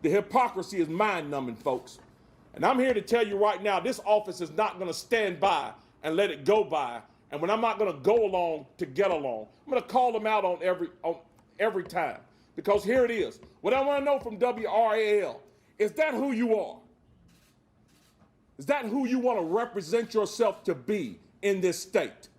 The hypocrisy is mind-numbing, folks. And I'm here to tell you right now, this office is not going to stand by and let it go by. And when I'm not going to go along to get along, I'm going to call them out on every time. Because here it is. What I want to know from WRAL, is that who you are? Is that who you want to represent yourself to be in this state?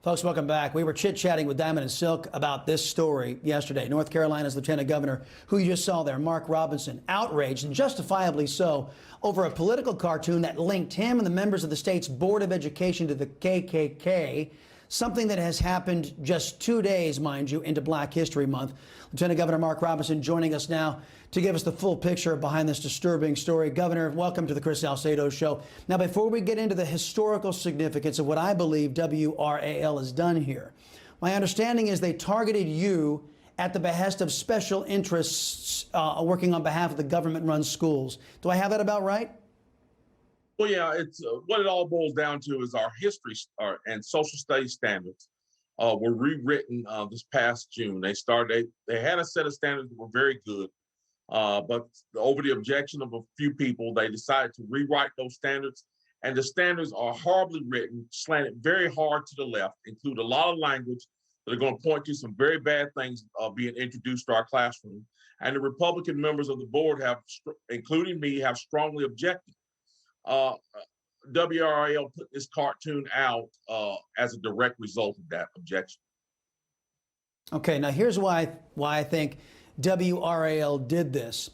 Folks, welcome back. We were chit-chatting with Diamond and Silk about this story yesterday. North Carolina's Lieutenant Governor, who you just saw there, Mark Robinson, outraged, and justifiably so, over a political cartoon that linked him and the members of the state's Board of Education to the KKK, something that has happened just 2 days, mind you, into Black History Month. Lieutenant Governor Mark Robinson joining us now to give us the full picture behind this disturbing story. Governor, welcome to the Chris Salcedo Show. Now, before we get into the historical significance of what I believe WRAL has done here, my understanding is they targeted you at the behest of special interests working on behalf of the government-run schools. Do I have that about right? Well, yeah, it's what it all boils down to is our history and social studies standards were rewritten this past June. They had a set of standards that were very good, but over the objection of a few people, they decided to rewrite those standards. And the standards are horribly written, slanted very hard to the left, include a lot of language that are going to point to some very bad things being introduced to our classroom. And the Republican members of the board including me, have strongly objected. WRAL put this cartoon out as a direct result of that objection. Okay, now here's why I think WRAL did this.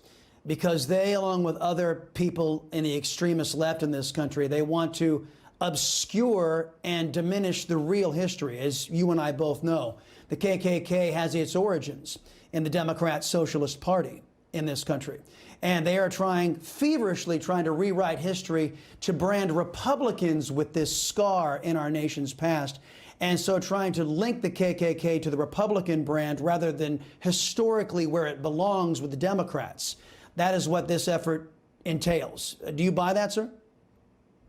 Because they, along with other people in the extremist left in this country, they want to obscure and diminish the real history. As you and I both know, the KKK has its origins in the Democrat Socialist Party in this country. And they are feverishly trying to rewrite history to brand Republicans with this scar in our nation's past. And so trying to link the KKK to the Republican brand rather than historically where it belongs with the Democrats. That is what this effort entails. Do you buy that, sir?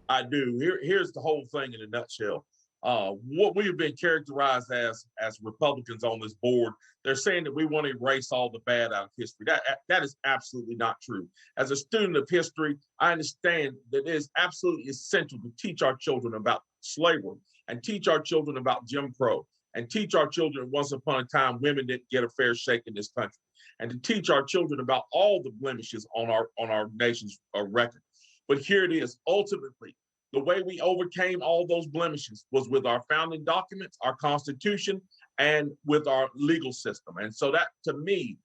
I do. Here's the whole thing in a nutshell. What we have been characterized as Republicans on this board, they're saying that we want to erase all the bad out of history. That is absolutely not true. As a student of history, I understand that it is absolutely essential to teach our children about slavery and teach our children about Jim Crow and teach our children once upon a time women didn't get a fair shake in this country, and to teach our children about all the blemishes on our nation's record. But here it is. Ultimately, the way we overcame all those blemishes was with our founding documents, our Constitution, and with our legal system. And so that, to me,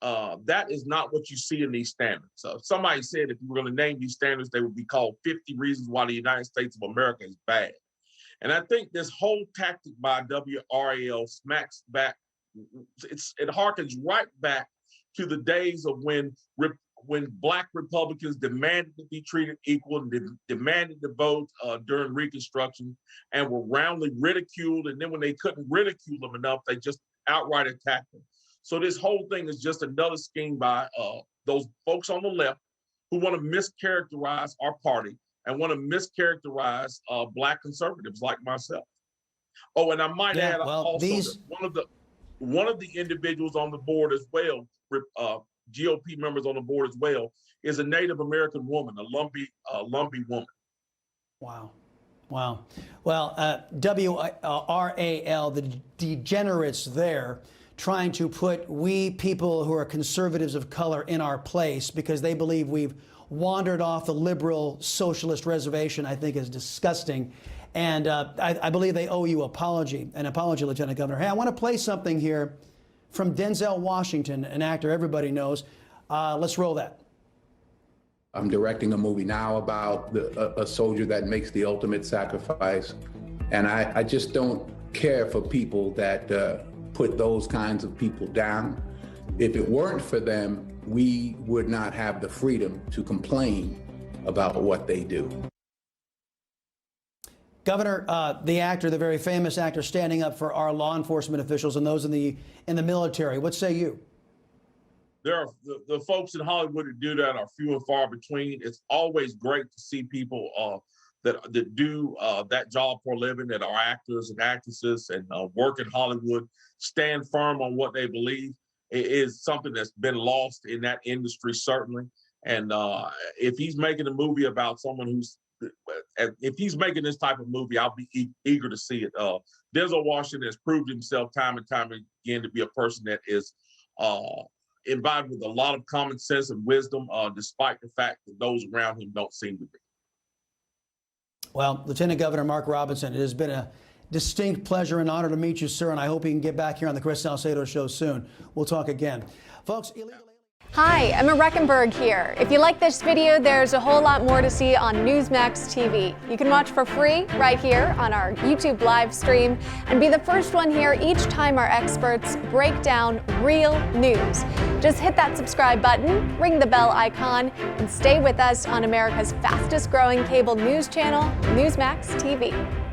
that is not what you see in these standards. So somebody said if you were going to name these standards, they would be called 50 Reasons Why the United States of America is Bad. And I think this whole tactic by WRAL smacks back, it harkens right back to the days of when Black Republicans demanded to be treated equal and demanded to vote during Reconstruction and were roundly ridiculed. And then when they couldn't ridicule them enough, they just outright attacked them. So this whole thing is just another scheme by those folks on the left who want to mischaracterize our party and want to mischaracterize Black conservatives like myself. Oh, and I might add also that one of the individuals on the board as well, GOP members on the board as well, is a Native American woman, a lumpy woman. Wow. Well, WRAL, the degenerates there, trying to put we people who are conservatives of color in our place because they believe we've wandered off the liberal socialist reservation, I think is disgusting. And I believe they owe you an apology, Lieutenant Governor. Hey, I want to play something here from Denzel Washington, an actor everybody knows. Let's roll that. I'm directing a movie now about a soldier that makes the ultimate sacrifice. And I just don't care for people that put those kinds of people down. If it weren't for them, we would not have the freedom to complain about what they do. Governor, the actor, the very famous actor, standing up for our law enforcement officials and those in the military. What say you? There are the folks in Hollywood that do that are few and far between. It's always great to see people that do that job for a living, that are actors and actresses and work in Hollywood, stand firm on what they believe. is something that's been lost in that industry, certainly. And if he's making a movie about someone who's, if he's making this type of movie, I'll be eager to see it. Denzel Washington has proved himself time and time again to be a person that is imbibed with a lot of common sense and wisdom, despite the fact that those around him don't seem to be. Well, Lieutenant Governor Mark Robinson, it has been a distinct pleasure and honor to meet you, sir, and I hope you can get back here on the Chris Salcedo Show soon. We'll talk again. Folks, Hi, Emma Reckenberg here. If you like this video, there's a whole lot more to see on Newsmax TV. You can watch for free right here on our YouTube live stream and be the first one here each time our experts break down real news. Just hit that subscribe button, ring the bell icon, and stay with us on America's fastest growing cable news channel, Newsmax TV.